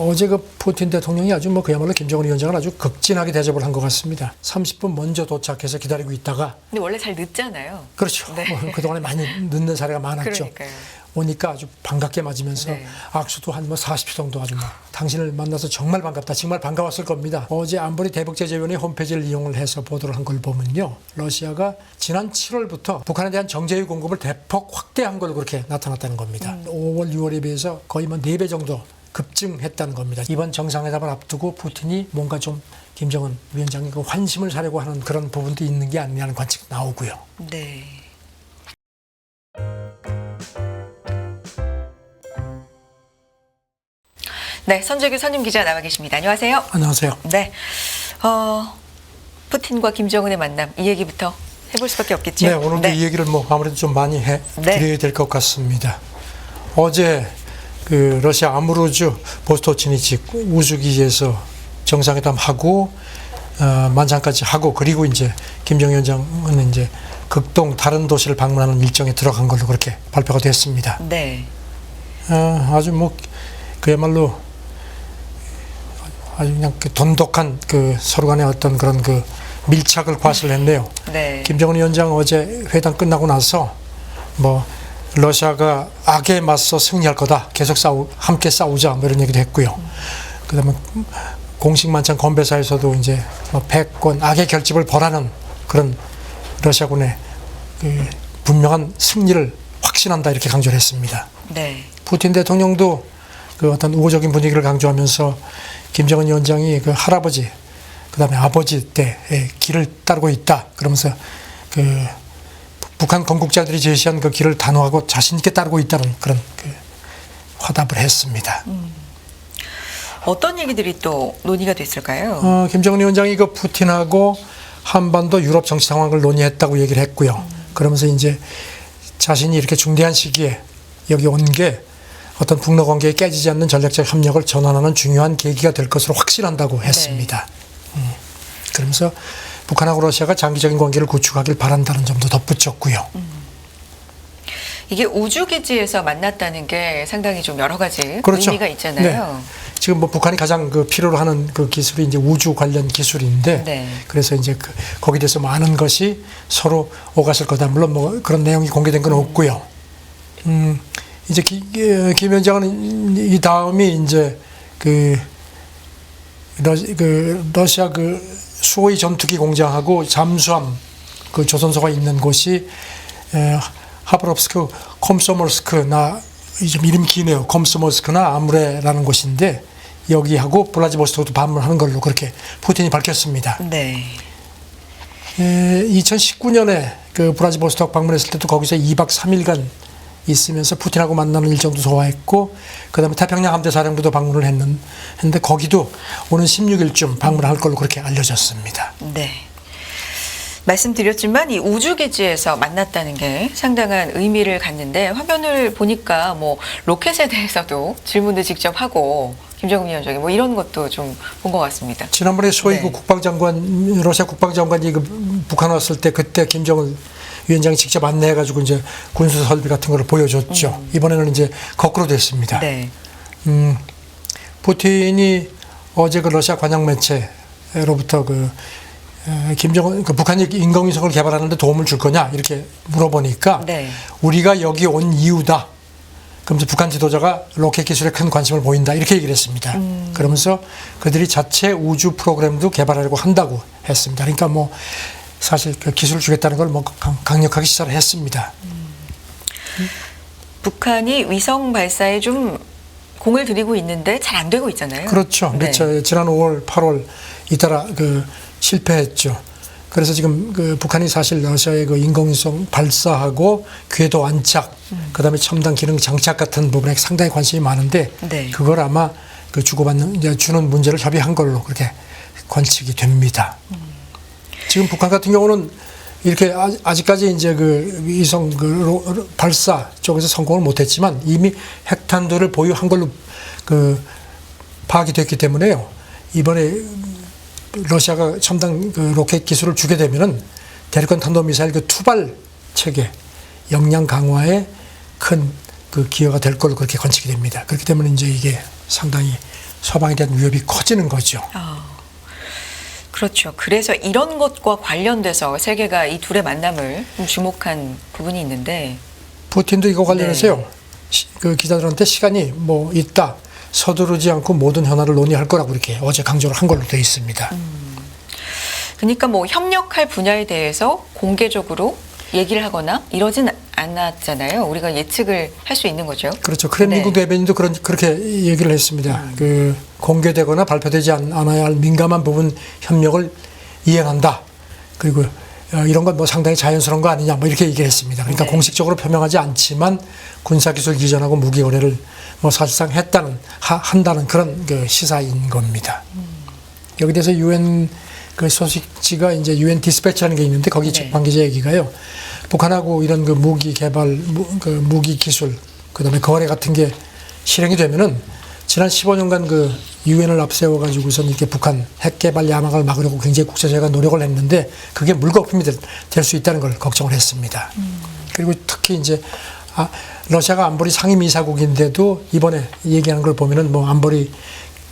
어제 그 푸틴 대통령이 아주 뭐 그야말로 김정은 위원장을 아주 극진하게 대접을 한 것 같습니다. 30분 먼저 도착해서 기다리고 있다가. 근데 원래 잘 늦잖아요. 그렇죠. 네. 그동안에 많이 늦는 사례가 많았죠. 그러니까요. 오니까 아주 반갑게 맞으면서 네. 악수도 한 뭐 40초 정도 아주 뭐 당신을 만나서 정말 반갑다. 정말 반가웠을 겁니다. 어제 안보리 대북제재위원회 홈페이지를 이용을 해서 보도를 한 걸 보면요. 러시아가 지난 7월부터 북한에 대한 정제유 공급을 대폭 확대한 걸로 그렇게 나타났다는 겁니다. 5월, 6월에 비해서 거의 뭐 4배 정도 급증했다는 겁니다. 이번 정상회담을 앞두고 푸틴이 뭔가 좀 김정은 위원장이 그 환심을 사려고 하는 그런 부분도 있는 게 아니냐는 관측이 나오고요. 네. 네, 선재규 선임 기자 나와 계십니다. 안녕하세요. 안녕하세요. 네, 푸틴과 김정은의 만남 이 얘기부터 해볼 수밖에 없겠죠. 네, 오늘도 이 얘기를 뭐 아무래도 좀 많이 드려야 될 것 같습니다. 어제 그 러시아 아무르주 보스토치니치 우주기지에서 정상회담 하고 만찬까지 하고 그리고 이제 김정은 위원장은 이제 극동 다른 도시를 방문하는 일정에 들어간 걸로 그렇게 발표가 됐습니다. 네. 아주 뭐 그야말로 아주 그냥 그 돈독한 그 서로 간의 어떤 그런 그 밀착을 과시를 했네요. 네. 김정은 위원장 어제 회담 끝나고 나서 뭐 러시아가 악에 맞서 승리할 거다. 계속 함께 싸우자. 뭐 이런 얘기도 했고요. 그다음에 공식 만찬 건배사에서도 이제 뭐 패권, 악의 결집을 벌하는 그런 러시아군의 그 분명한 승리를 확신한다 이렇게 강조를 했습니다. 네. 푸틴 대통령도 그 어떤 우호적인 분위기를 강조하면서 김정은 위원장이 그 할아버지, 그다음에 아버지 때의 길을 따르고 있다. 그러면서 그 북한 건국자들이 제시한 그 길을 단호하고 자신 있게 따르고 있다는 그런 그 화답을 했습니다. 어떤 얘기들이 또 논의가 됐을까요? 김정은 위원장이 그 푸틴하고 한반도 유럽 정치 상황을 논의했다고 얘기를 했고요. 그러면서 이제 자신이 이렇게 중대한 시기에 여기 온 게 어떤 북러 관계에 깨지지 않는 전략적 협력을 전환하는 중요한 계기가 될 것으로 확신한다고 했습니다. 네. 그러면서 북한하고 러시아가 장기적인 관계를 구축하길 바란다는 점도 덧붙였고요. 이게 우주기지에서 만났다는 게 상당히 좀 여러 가지 그렇죠. 의미가 있잖아요. 네. 지금 뭐 북한이 가장 그 필요로 하는 그 기술이 이제 우주 관련 기술인데, 네. 그래서 이제 거기에 대해서 많은 것이 서로 오갔을 거다. 물론 뭐 그런 내용이 공개된 건 없고요. 이제 김 위원장은 이 다음이 이제 러시아 그 수호의 전투기 공장하고 잠수함 그 조선소가 있는 곳이 하브롭스크, 콤소몰스크나 좀 이름이 기네요. 콤소몰스크나 아무레라는 곳인데 여기하고 블라디보스토크도 방문하는 걸로 그렇게 푸틴이 밝혔습니다. 네. 2019년에 그 블라디보스토크 방문했을 때도 거기서 2박 3일간 있으면서 푸틴하고 만나는 일정도 소화했고, 그다음에 태평양 함대 사령부도 방문을 했는데 거기도 오는 16일쯤 방문할 걸로 그렇게 알려졌습니다. 네. 말씀드렸지만 이 우주기지에서 만났다는 게 상당한 의미를 갖는데 화면을 보니까 뭐 로켓에 대해서도 질문도 직접 하고 김정은 위원장이 뭐 이런 것도 좀 본 것 같습니다. 지난번에 쇼이구 네. 국방장관, 러시아 국방장관이 북한 왔을 때 그때 김정은 위원장이 직접 안내해가지고 이제 군수 설비 같은 걸 보여줬죠. 이번에는 이제 거꾸로 됐습니다. 네. 푸틴이 어제 그 러시아 관영 매체로부터 김정은 북한이 인공위성을 개발하는데 도움을 줄 거냐 이렇게 물어보니까 네. 우리가 여기 온 이유다. 그러면서 북한 지도자가 로켓 기술에 큰 관심을 보인다 이렇게 얘기를 했습니다. 그러면서 그들이 자체 우주 프로그램도 개발하려고 한다고 했습니다. 그러니까 뭐 사실 그 기술을 주겠다는 걸 뭐 강력하게 시사를 했습니다. 북한이 위성 발사에 좀 공을 들이고 있는데 잘 안 되고 있잖아요. 그렇죠. 네. 지난 5월, 8월 잇따라 실패했죠. 그래서 지금 북한이 사실 러시아의 인공위성 발사하고 궤도 안착, 그다음에 첨단 기능 장착 같은 부분에 상당히 관심이 많은데 네. 그걸 아마 이제 주는 문제를 협의한 걸로 그렇게 관측이 됩니다. 지금 북한 같은 경우는 이렇게 아직까지 이제 위성 발사 쪽에서 성공을 못했지만 이미 핵탄두를 보유한 걸로 파악이 됐기 때문에요. 이번에 러시아가 첨단 로켓 기술을 주게 되면은 대륙간 탄도미사일 투발 체계 역량 강화에 큰 기여가 될 걸로 그렇게 관측이 됩니다. 그렇기 때문에 이제 이게 상당히 서방에 대한 위협이 커지는 거죠. 그렇죠. 그래서 이런 것과 관련돼서 세계가 이 둘의 만남을 좀 주목한 부분이 있는데 푸틴도 이거 관련해서요. 네. 그 기자들한테 시간이 뭐 있다. 서두르지 않고 모든 현안을 논의할 거라고 이렇게 어제 강조를 한 걸로 되어 있습니다. 그러니까 뭐 협력할 분야에 대해서 공개적으로 얘기를 하거나 이러진 않았잖아요. 우리가 예측을 할 수 있는 거죠. 그렇죠. 크렘린궁 네. 대변인도 그렇게 얘기를 했습니다. 그 공개되거나 발표되지 않아야 할 민감한 부분 협력을 이행한다. 그리고 이런 건 뭐 상당히 자연스러운 거 아니냐 뭐 이렇게 얘기를 했습니다. 그러니까 네. 공식적으로 표명하지 않지만 군사기술 기전하고 무기 거래를 뭐 사실상 한다는 그런 그 시사인 겁니다. 여기 대해서 유엔 그 소식지가 이제 유엔 디스패치라는 게 있는데 거기 네. 관계자 얘기가요. 북한하고 이런 그 무기 개발, 그 무기 기술, 그다음에 거래 같은 게 실행이 되면은 지난 15년간 그 유엔을 앞세워 가지고선 이렇게 북한 핵 개발 야망을 막으려고 굉장히 국제사회가 노력을 했는데 그게 물거품이 될 수 있다는 걸 걱정을 했습니다. 그리고 특히 이제 러시아가 안보리 상임이사국인데도 이번에 얘기하는 걸 보면은 뭐 안보리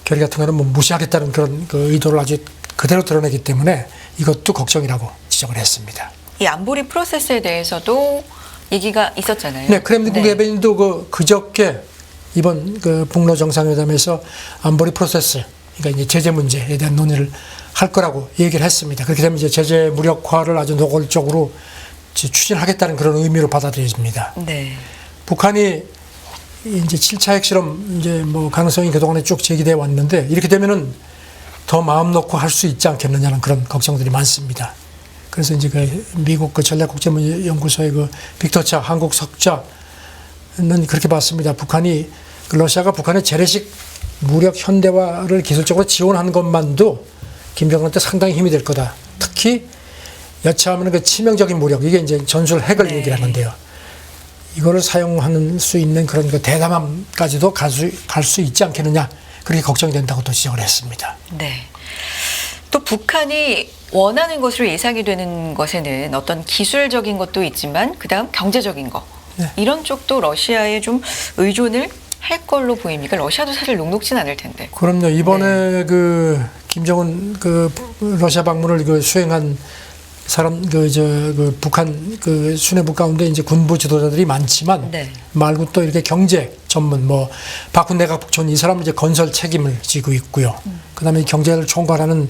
결의 같은 거는 뭐 무시하겠다는 그런 그 의도를 아주 그대로 드러내기 때문에 이것도 걱정이라고 지적을 했습니다. 이 안보리 프로세스에 대해서도 얘기가 있었잖아요. 네, 크렘린궁 대변인도 그저께 이번 그 북러 정상회담에서 안보리 프로세스, 그러니까 이제 제재 문제에 대한 논의를 할 거라고 얘기를 했습니다. 그렇게 되면 이제 제재 무력화를 아주 노골적으로 추진하겠다는 그런 의미로 받아들여집니다. 네. 북한이 이제 7차 핵실험 이제 뭐 가능성이 그동안에 쭉 제기돼 왔는데 이렇게 되면은 더 마음 놓고 할 수 있지 않겠느냐는 그런 걱정들이 많습니다. 그래서 이제 그 미국 그 전략국제연구소의 그 빅터차 한국 석좌는 그렇게 봤습니다. 러시아가 북한의 재래식 무력 현대화를 기술적으로 지원하는 것만도 김정은한테 상당히 힘이 될 거다. 특히 여차하면 그 치명적인 무력, 이게 이제 전술 핵을 얘기를 하는데요. 이거를 사용하는 수 있는 그런 그 대담함까지도 갈 수 있지 않겠느냐. 그렇게 걱정이 된다고 또 지적을 했습니다. 네. 또 북한이 원하는 것으로 예상이 되는 것에는 어떤 기술적인 것도 있지만 그다음 경제적인 거. 네. 이런 쪽도 러시아에 좀 의존을 할 걸로 보입니까? 러시아도 사실 녹록진 않을 텐데. 그럼요. 이번에 그 김정은 그 러시아 방문을 그 수행한 사람 그 북한 그 수뇌부 가운데 이제 군부 지도자들이 많지만 네. 말고 또 이렇게 경제 전문 뭐 박훈 내각 부총리 이 사람은 이제 건설 책임을 지고 있고요. 그다음에 경제를 총괄하는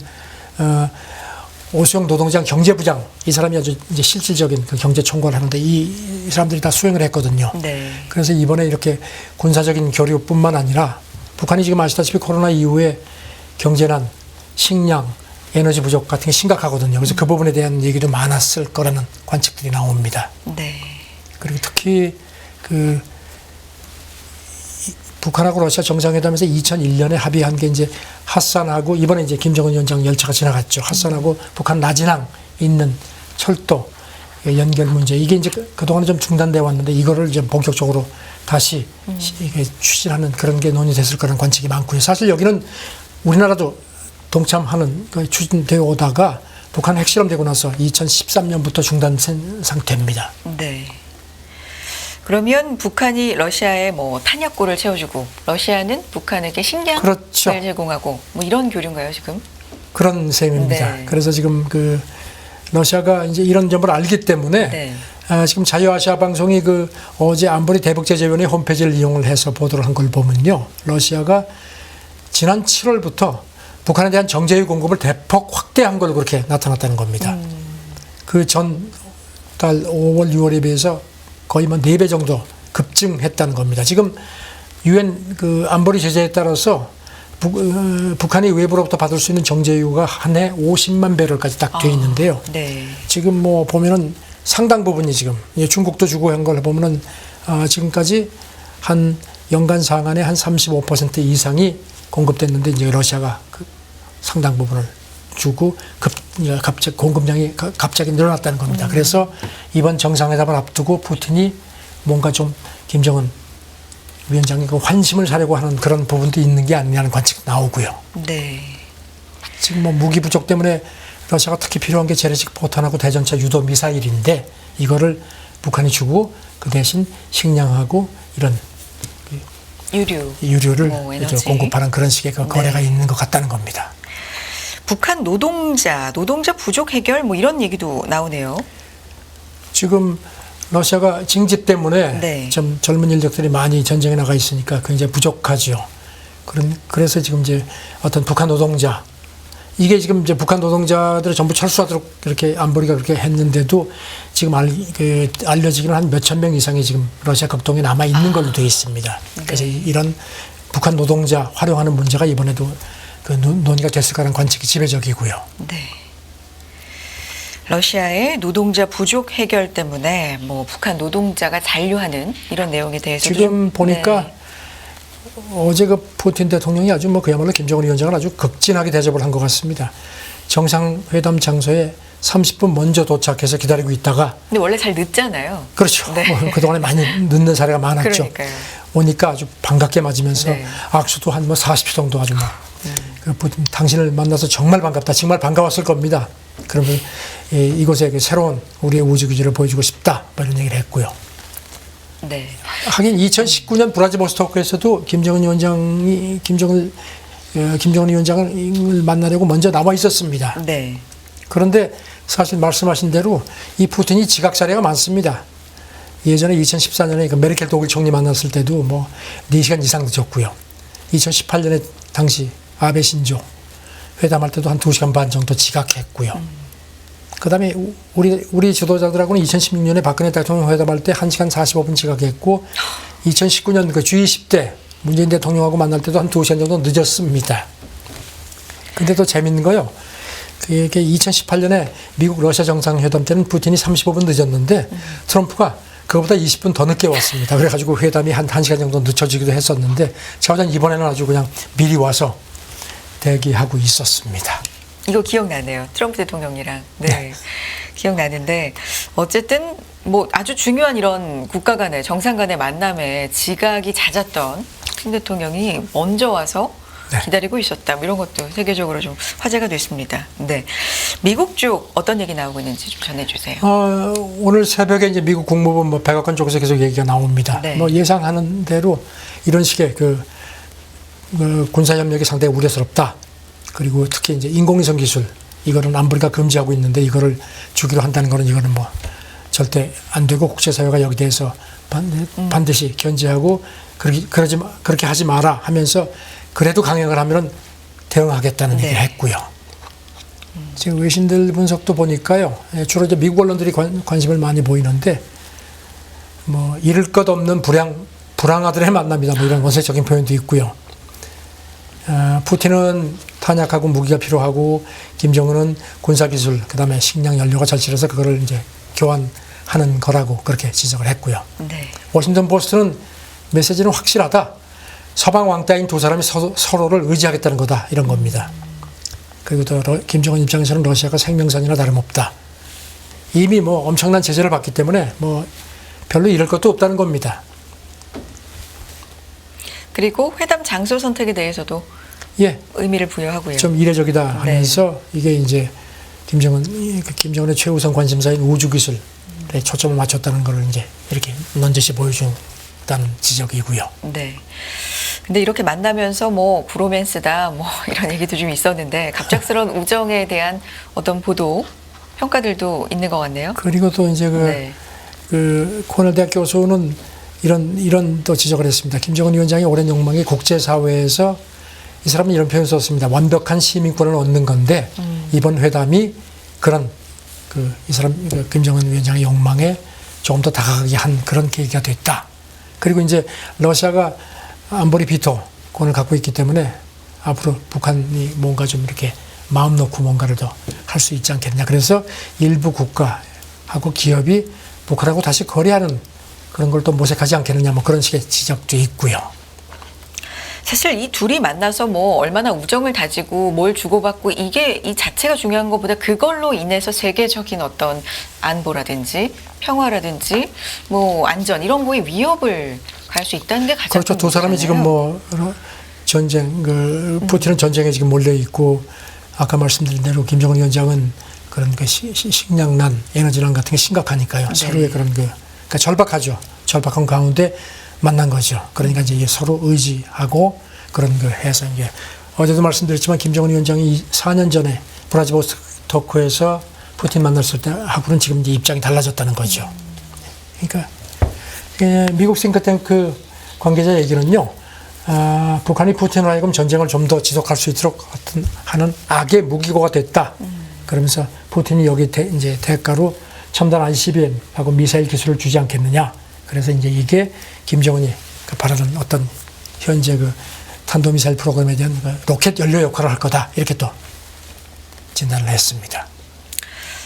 오수영 노동장 경제부장 이 사람이 아주 이제 실질적인 그 경제 총괄하는데 이 사람들이 다 수행을 했거든요. 네. 그래서 이번에 이렇게 군사적인 교류뿐만 아니라 북한이 지금 아시다시피 코로나 이후에 경제난, 식량, 에너지 부족 같은 게 심각하거든요. 그래서 그 부분에 대한 얘기도 많았을 거라는 관측들이 나옵니다. 네. 그리고 특히 그 북한하고 러시아 정상회담에서 2001년에 합의한 게 이제 핫산하고 이번에 이제 김정은 위원장 열차가 지나갔죠. 핫산하고 북한 나진항 있는 철도 연결 문제 이게 이제 그동안에 좀 중단돼 왔는데 이거를 이제 본격적으로 다시 이게 추진하는 그런 게 논의됐을 거라는 관측이 많고요. 사실 여기는 우리나라도 동참하는 그 추진되어 오다가 북한 핵실험되고 나서 2013년부터 중단된 상태입니다. 네. 그러면 북한이 러시아에 뭐 탄약고를 채워주고 러시아는 북한에게 식량을 그렇죠. 제공하고 뭐 이런 교류인가요 지금? 그런 셈입니다. 네. 그래서 지금 그 러시아가 이제 이런 점을 알기 때문에 네. 지금 자유아시아 방송이 그 어제 안보리 대북제재위원회 홈페이지를 이용을 해서 보도를 한 걸 보면요, 러시아가 지난 7월부터 북한에 대한 정제유 공급을 대폭 확대한 걸로 그렇게 나타났다는 겁니다. 그 전 달 5월, 6월에 비해서 거의 뭐 4배 정도 급증했다는 겁니다. 지금 유엔 그 안보리 제재에 따라서 북한이 외부로부터 받을 수 있는 정제유가 한 해 50만 배럴까지 딱 돼 있는데요. 네. 지금 뭐 보면은 상당 부분이 지금 중국도 주고 한 걸 보면은 지금까지 한 연간 상한의 한 35% 이상이 공급됐는데 이제 러시아가 그 상당 부분을 주고 갑자기 공급량이 갑자기 늘어났다는 겁니다. 그래서 이번 정상회담을 앞두고 푸틴이 뭔가 좀 김정은 위원장이 그 환심을 사려고 하는 그런 부분도 있는 게 아니냐는 관측이 나오고요. 네. 지금 뭐 무기 부족 때문에 러시아가 특히 필요한 게 재래식 포탄하고 대전차 유도 미사일인데 이거를 북한이 주고 그 대신 식량하고 이런 유류를 뭐 이렇게 에너지. 공급하는 그런 식의 그 거래가 네. 있는 것 같다는 겁니다. 북한 노동자 부족 해결 뭐 이런 얘기도 나오네요. 지금 러시아가 징집 때문에 네. 좀 젊은 인력들이 많이 전쟁에 나가 있으니까 굉장히 부족하지요. 그래서 지금 이제 어떤 북한 노동자, 이게 지금 이제 북한 노동자들을 전부 철수하도록 그렇게 안보리가 그렇게 했는데도 지금 알려지기는 한 몇천 명 이상이 지금 러시아 극동에 남아 있는 걸로 되어 있습니다. 그래서 네. 이런 북한 노동자 활용하는 문제가 이번에도 그 논의가 됐을 거라는 관측이 지배적이고요. 네. 러시아의 노동자 부족 해결 때문에 뭐 북한 노동자가 잔류하는 이런 내용에 대해서 지금 보니까 어제 그 푸틴 대통령이 아주 뭐 그야말로 김정은 위원장을 아주 극진하게 대접을 한 것 같습니다. 정상회담 장소에 30분 먼저 도착해서 기다리고 있다가 근데 원래 잘 늦잖아요. 그렇죠. 네. 그동안에 많이 늦는 사례가 많았죠. 그러니까요. 오니까 아주 반갑게 맞으면서 네. 악수도 한 뭐 40초 정도 아주 그 푸틴, 당신을 만나서 정말 반갑다. 정말 반가웠을 겁니다. 그러면 이곳에 그 새로운 우리의 우주기지를 보여주고 싶다. 뭐 이런 얘기를 했고요. 네. 하긴 2019년 브라지보스토크에서도 김정은 위원장을 만나려고 먼저 나와 있었습니다. 네. 그런데 사실 말씀하신 대로 이 푸틴이 지각 사례가 많습니다. 예전에 2014년에 그 메르켈 독일 총리 만났을 때도 뭐 4시간 이상 늦었고요. 2018년에 당시 아베 신조 회담할 때도 한 2시간 반 정도 지각했고요. 그다음에 우리 지도자들하고는 2016년에 박근혜 대통령 회담할 때 1시간 45분 지각했고 2019년 그 G20 때 문재인 대통령하고 만날 때도 한 2시간 정도 늦었습니다. 근데 또 재밌는 거요. 그게 2018년에 미국 러시아 정상회담 때는 푸틴이 35분 늦었는데 트럼프가 그거보다 20분 더 늦게 왔습니다. 그래가지고 회담이 한 1시간 정도 늦춰지기도 했었는데 저는 이번에는 아주 그냥 미리 와서 대기하고 있었습니다. 이거 기억나네요. 트럼프 대통령이랑. 네. 기억나는데 어쨌든 뭐 아주 중요한 이런 국가 간의 정상 간의 만남에 지각이 잦았던 푸틴 대통령이 먼저 와서 네. 기다리고 있었다. 뭐 이런 것도 세계적으로 좀 화제가 됐습니다. 네. 미국 쪽 어떤 얘기 나오고 있는지 좀 전해주세요. 오늘 새벽에 이제 미국 국무부 뭐 백악관 쪽에서 계속 얘기가 나옵니다. 네. 뭐 예상하는 대로 이런 식의 그 군사 협력이 상당히 우려스럽다. 그리고 특히 이제 인공위성 기술 이거는 안보리가 금지하고 있는데 이거를 주기로 한다는 거는 이거는 뭐 절대 안 되고 국제사회가 여기 대해서 반드시 견제하고 그렇게 하지 마라 하면서 그래도 강행을 하면은 대응하겠다는 얘기를 했고요. 지금 외신들 분석도 보니까요. 주로 이제 미국 언론들이 관심을 많이 보이는데 뭐 잃을 것 없는 불황아들의 만남이다. 뭐 이런 원색적인 표현도 있고요. 푸틴은 탄약하고 무기가 필요하고 김정은은 군사기술 그다음에 식량 연료가 절실해서 그거를 이제 교환하는 거라고 그렇게 지적을 했고요. 네. 워싱턴 포스트는 메시지는 확실하다. 서방 왕따인 두 사람이 서로를 의지하겠다는 거다. 이런 겁니다. 그리고 또 김정은 입장에서는 러시아가 생명선이나 다름없다. 이미 뭐 엄청난 제재를 받기 때문에 뭐 별로 잃을 것도 없다는 겁니다. 그리고 회담 장소 선택에 대해서도 예, 의미를 부여하고요. 좀 이례적이다 하면서 이게 이제 김정은의 최우선 관심사인 우주기술에 초점을 맞췄다는 걸 이제 이렇게 넌지시 보여준다는 지적이고요. 네. 근데 이렇게 만나면서 뭐 브로맨스다 뭐 이런 얘기도 좀 있었는데 갑작스러운 우정에 대한 어떤 보도 평가들도 있는 것 같네요. 그리고 또 이제 그 코넬 대학 교수는 이런 또 지적을 했습니다. 김정은 위원장의 오랜 욕망이 국제사회에서 이 사람은 이런 표현을 썼습니다. 완벽한 시민권을 얻는 건데 이번 회담이 그런 이 사람 김정은 위원장의 욕망에 조금 더 다가가게 한 그런 계기가 됐다. 그리고 이제 러시아가 안보리 비토권을 갖고 있기 때문에 앞으로 북한이 뭔가 좀 이렇게 마음 놓고 뭔가를 더 할 수 있지 않겠냐. 그래서 일부 국가하고 기업이 북한하고 다시 거래하는 그런 걸 또 모색하지 않겠느냐. 뭐 그런 식의 지적도 있고요. 사실 이 둘이 만나서 뭐 얼마나 우정을 다지고 뭘 주고받고 이게 이 자체가 중요한 것보다 그걸로 인해서 세계적인 어떤 안보라든지 평화라든지 뭐 안전 이런 거에 위협을 가할 수 있다는 게 가장 그렇죠. 두 사람이 지금 뭐 전쟁 푸틴은 전쟁에 지금 몰려 있고 아까 말씀드린 대로 김정은 위원장은 그런 그 식량난, 에너지난 같은 게 심각하니까요. 네. 서로의 그런 그러니까 절박하죠. 절박한 가운데 만난 거죠. 그러니까 이제 서로 의지하고 그런 거 해서 이제 어제도 말씀드렸지만 김정은 위원장이 4년 전에 브라지보스토크에서 푸틴 만났을 때 하고는 지금 이제 입장이 달라졌다는 거죠. 그러니까 미국 싱크탱크 관계자 얘기는요. 북한이 푸틴으로 하여금 전쟁을 좀 더 지속할 수 있도록 하는 악의 무기고가 됐다. 그러면서 푸틴이 여기 이제 대가로 첨단 ICBM하고 미사일 기술을 주지 않겠느냐. 그래서 이제 이게 김정은이 바라는 어떤 현재 그 탄도미사일 프로그램에 대한 로켓 연료 역할을 할 거다. 이렇게 또 진단을 했습니다.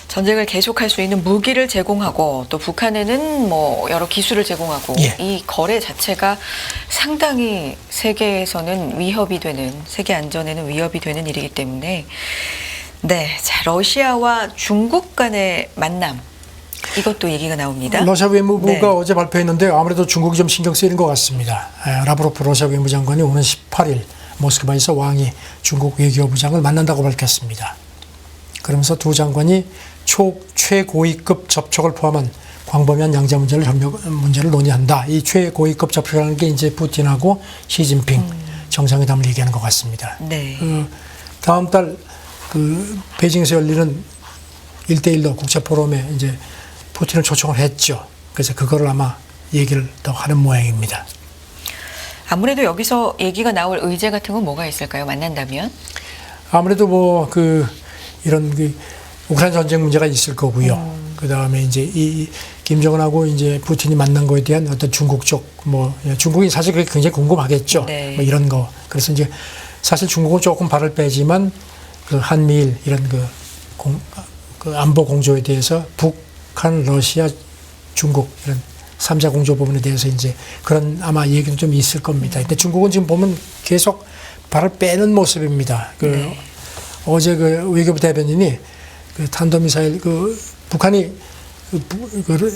전쟁을 계속할 수 있는 무기를 제공하고 또 북한에는 뭐 여러 기술을 제공하고 예. 이 거래 자체가 상당히 세계에서는 위협이 되는 세계 안전에는 위협이 되는 일이기 때문에 네, 자 러시아와 중국 간의 만남 이것도 얘기가 나옵니다. 러시아 외무부가 네. 어제 발표했는데 아무래도 중국이 좀 신경 쓰이는 것 같습니다. 라브로프 러시아 외무장관이 오는 18일 모스크바에서 왕이 중국 외교부장을 만난다고 밝혔습니다. 그러면서 두 장관이 최고위급 접촉을 포함한 광범위한 양자 문제를 논의한다. 이 최고위급 접촉이라는 게 이제 푸틴하고 시진핑 정상회담을 얘기하는 것 같습니다. 네. 다음 달 베이징에서 열리는 1대1로 국제 포럼에 이제 푸틴을 초청을 했죠. 그래서 그거를 아마 얘기를 더 하는 모양입니다. 아무래도 여기서 얘기가 나올 의제 같은 건 뭐가 있을까요? 만난다면? 아무래도 이런 우크라이나 전쟁 문제가 있을 거고요. 그 다음에 이제 이 김정은하고 이제 푸틴이 만난 거에 대한 어떤 중국 쪽 중국이 사실 그게 굉장히 궁금하겠죠. 네. 뭐 이런 거. 그래서 이제 사실 중국은 조금 발을 빼지만 그 한미일 이런 그 안보 공조에 대해서 북한, 러시아, 중국 이런 3자 공조 부분에 대해서 이제 그런 아마 얘기도 좀 있을 겁니다. 근데 중국은 지금 보면 계속 발을 빼는 모습입니다. 네. 어제 외교부 대변인이 탄도미사일 북한이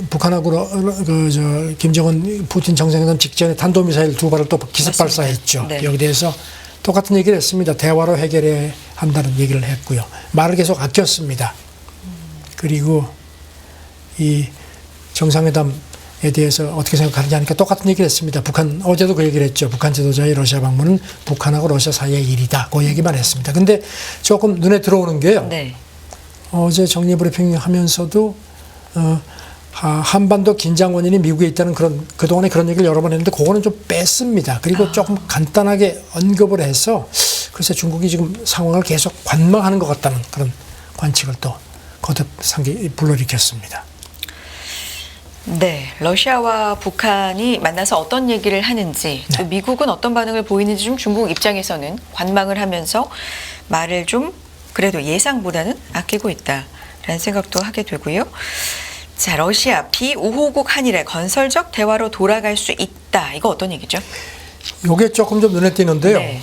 북한하고 김정은 푸틴 정상회담 직전에 탄도미사일 2발을 또 기습 발사했죠. 네. 여기 대해서 똑같은 얘기를 했습니다. 대화로 해결해야 한다는 얘기를 했고요. 말을 계속 아꼈습니다. 그리고 이 정상회담에 대해서 어떻게 생각하느냐 하니까 똑같은 얘기를 했습니다. 어제도 그 얘기를 했죠. 북한 지도자의 러시아 방문은 북한하고 러시아 사이의 일이다. 그 얘기만 했습니다. 근데 조금 눈에 들어오는 게요. 네. 어제 정리브리핑 하면서도 한반도 긴장 원인이 미국에 있다는 그동안에 그런 얘기를 여러 번 했는데 그거는 좀 뺐습니다. 그리고 조금 간단하게 언급을 해서 글쎄 중국이 지금 상황을 계속 관망하는 것 같다는 그런 관측을 또 거듭 불러일으켰습니다. 네, 러시아와 북한이 만나서 어떤 얘기를 하는지 또 미국은 어떤 반응을 보이는지 좀 중국 입장에서는 관망을 하면서 말을 좀 그래도 예상보다는 아끼고 있다라는 생각도 하게 되고요. 자, 러시아 비우호국 한일의 건설적 대화로 돌아갈 수 있다. 이거 어떤 얘기죠? 이게 조금 좀 눈에 띄는데요. 네.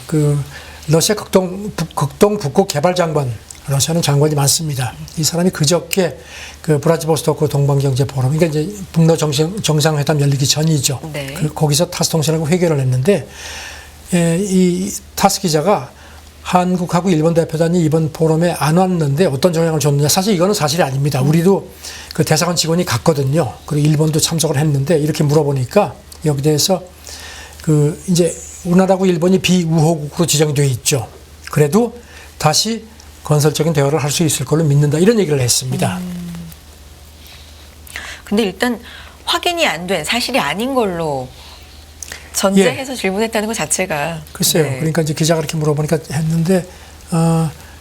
러시아 극동 북극 개발 장관, 러시아는 장관이 많습니다. 이 사람이 그저께 브라지보스토크 동방경제 포럼, 그러니까 이제 북러 정상회담 열리기 전이죠. 네. 거기서 타스 통신하고 회견을 했는데 이 타스 기자가 한국하고 일본 대표단이 이번 포럼에 안 왔는데 어떤 영향을 줬느냐. 사실 이거는 사실이 아닙니다. 우리도 그 대사관 직원이 갔거든요. 그리고 일본도 참석을 했는데 이렇게 물어보니까 여기 대해서 이제 우리나라하고 일본이 비우호국으로 지정이 되어 있죠. 그래도 다시 건설적인 대화를 할 수 있을 걸로 믿는다. 이런 얘기를 했습니다. 근데 일단 확인이 안 된 사실이 아닌 걸로 전제해서 질문했다는 것 자체가 글쎄요. 네. 그러니까 이제 기자가 이렇게 물어보니까 했는데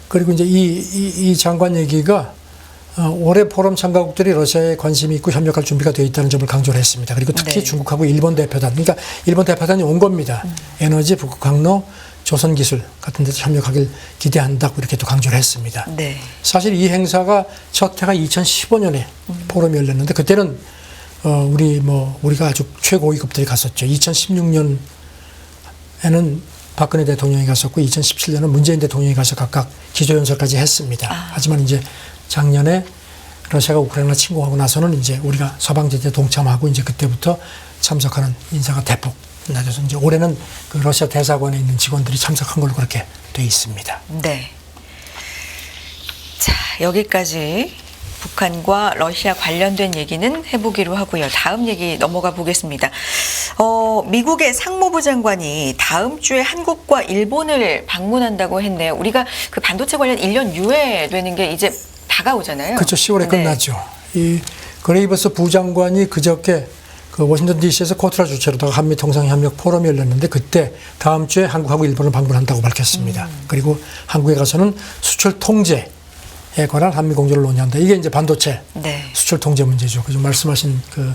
그리고 이제 이 장관 얘기가 올해 포럼 참가국들이 러시아에 관심이 있고 협력할 준비가 되어 있다는 점을 강조를 했습니다. 그리고 특히 네. 중국하고 일본 대표단, 그러니까 일본 대표단이 온 겁니다. 에너지, 북극 항로, 조선기술 같은 데서 협력하길 기대한다고 이렇게 또 강조를 했습니다. 네. 사실 이 행사가 첫 해가 2015년에 포럼이 열렸는데 그때는 우리가 아주 최고위급들이 갔었죠. 2016년에는 박근혜 대통령이 갔었고 2017년은 문재인 대통령이 가서 각각 기조연설까지 했습니다. 하지만 이제 작년에 러시아가 우크라이나 침공하고 나서는 이제 우리가 서방제재 동참하고 이제 그때부터 참석하는 인사가 대폭 낮아서 이제 올해는 그 러시아 대사관에 있는 직원들이 참석한 걸로 그렇게 돼 있습니다. 네. 자, 여기까지 북한과 러시아 관련된 얘기는 해보기로 하고요. 다음 얘기 넘어가 보겠습니다. 미국의 상무부 장관이 다음 주에 한국과 일본을 방문한다고 했네요. 우리가 그 반도체 관련 1년 유예되는 게 이제 다가오잖아요. 그렇죠. 10월에 끝나죠. 이 그레이버스 부장관이 그저께 그 워싱턴 DC에서 코트라 주최로다가 한미 통상협력 포럼이 열렸는데 그때 다음 주에 한국하고 일본을 방문한다고 밝혔습니다. 그리고 한국에 가서는 수출 통제에 관한 한미 공조를 논의한다. 이게 이제 반도체 수출 통제 문제죠. 그죠. 말씀하신 그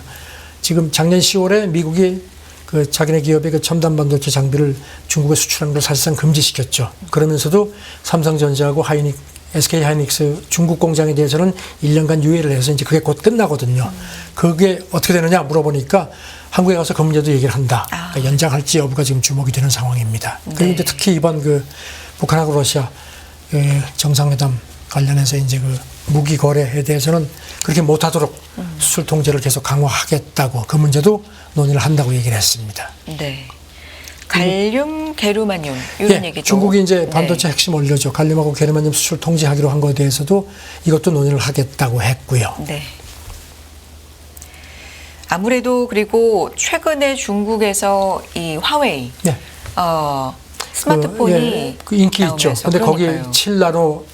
지금 작년 10월에 미국이 그 자기네 기업의 그 첨단 반도체 장비를 중국에 수출하는 걸 사실상 금지시켰죠. 그러면서도 삼성전자하고 SK 하이닉스 중국 공장에 대해서는 1년간 유예를 해서 이제 그게 곧 끝나거든요. 그게 어떻게 되느냐 물어보니까 한국에 가서 그 문제도 얘기를 한다. 그러니까 연장할지 여부가 지금 주목이 되는 상황입니다. 그리고 이제 특히 이번 그 북한하고 러시아 정상회담 관련해서 이제 그 무기 거래에 대해서는 그렇게 못하도록 수출 통제를 계속 강화하겠다고 그 문제도 논의를 한다고 얘기를 했습니다. 네. 갈륨, 게르마늄 이런 얘기죠. 중국이 이제 반도체 핵심 원료죠. 갈륨하고 게르마늄 수출 통제하기로 한 거에 대해서도 이것도 논의를 하겠다고 했고요. 네. 아무래도 그리고 최근에 중국에서 이 화웨이 스마트폰이 그 인기 있죠. 근데 거기 7나노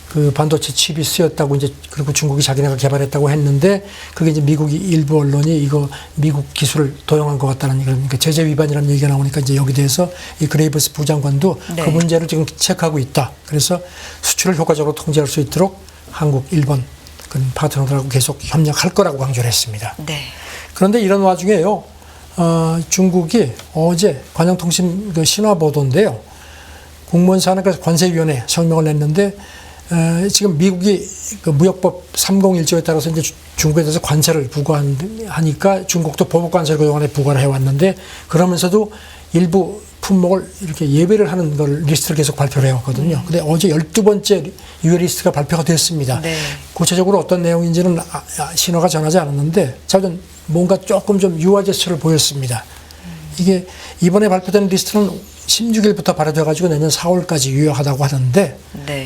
그 반도체 칩이 쓰였다고 이제 그리고 중국이 자기네가 개발했다고 했는데 그게 이제 미국이 일부 언론이 이거 미국 기술을 도용한 것 같다는 그러니까 제재 위반이라는 얘기가 나오니까 이제 여기 대해서 이 그레이버스 부장관도 그 문제를 지금 체크하고 있다. 그래서 수출을 효과적으로 통제할 수 있도록 한국, 일본 그런 파트너들하고 계속 협력할 거라고 강조를 했습니다. 네. 그런데 이런 와중에요, 중국이 어제 관영통신 그 신화 보도인데요, 국무원 산하에서 관세위원회 성명을 냈는데. 지금 미국이 그 무역법 301조에 따라서 이제 중국에 대해서 관세를 부과하니까 중국도 보복 관세를 그동안에 부과를 해왔는데 그러면서도 일부 품목을 이렇게 예외를 하는 걸 리스트를 계속 발표를 해왔거든요. 근데 어제 12번째 유예 리스트가 발표가 됐습니다. 구체적으로 어떤 내용인지는 신호가 전하지 않았는데 저는 뭔가 조금 좀 유화 제스처를 보였습니다. 이게 이번에 발표된 리스트는 16일부터 발효돼가지고 내년 4월까지 유효하다고 하는데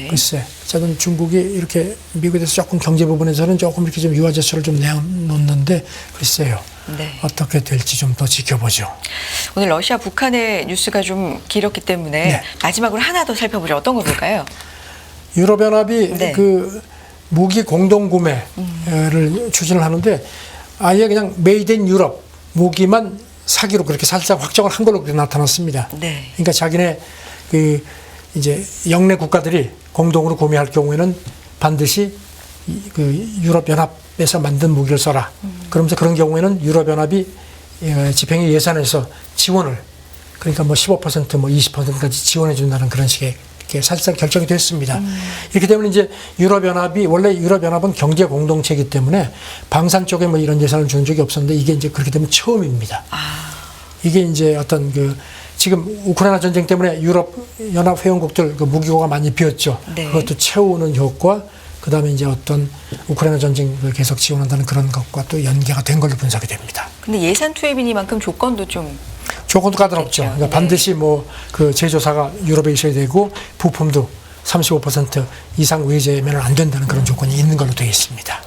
글쎄 저는 중국이 이렇게 미국에 대해서 조금 경제 부분에서는 조금 이렇게 좀 유화 제스처를 좀 내놓는데 글쎄요. 어떻게 될지 좀 더 지켜보죠. 오늘 러시아 북한의 뉴스가 좀 길었기 때문에 마지막으로 하나 더 살펴보죠. 어떤 거 볼까요? 유럽연합이 그 무기 공동 구매를 추진을 하는데 아예 그냥 메이드 인 유럽 무기만 사기로 그렇게 살짝 확정을 한 걸로 그렇게 나타났습니다. 그러니까 자기네 그 이제 영내 국가들이 공동으로 구매할 경우에는 반드시 그 유럽연합에서 만든 무기를 써라. 그러면서 그런 경우에는 유럽연합이 집행위 예산에서 지원을 그러니까 뭐 15% 뭐 20%까지 지원해 준다는 그런 식의 이렇게 살짝 결정이 됐습니다. 이렇게 되면 이제 유럽연합이 원래 유럽연합은 경제 공동체이기 때문에 방산 쪽에 뭐 이런 예산을 준 적이 없었는데 이게 이제 그렇게 되면 처음입니다. 이게 이제 어떤 그 지금 우크라이나 전쟁 때문에 유럽연합 회원국들 그 무기고가 많이 비었죠. 그것도 채우는 효과, 그 다음에 이제 어떤 우크라이나 전쟁을 계속 지원한다는 그런 것과 또 연계가 된 걸로 분석이 됩니다. 근데 예산 투입이니만큼 조건도 좀 조건도 까다롭죠. 그러니까 반드시 뭐 그 제조사가 유럽에 있어야 되고 부품도 35% 이상 외제면 안 된다는 그런 조건이 있는 걸로 되어 있습니다.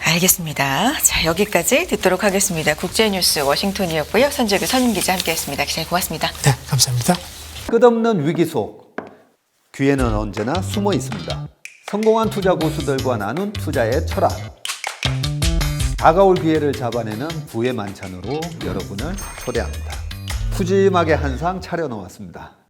알겠습니다. 자, 여기까지 듣도록 하겠습니다. 국제뉴스 워싱턴이었고요. 선재규 선임기자 함께했습니다. 기자님 고맙습니다. 네, 감사합니다. 끝없는 위기 속 기회는 언제나 숨어 있습니다. 성공한 투자 고수들과 나눈 투자의 철학. 다가올 기회를 잡아내는 부의 만찬으로 여러분을 초대합니다. 푸짐하게 한 상 차려놓았습니다.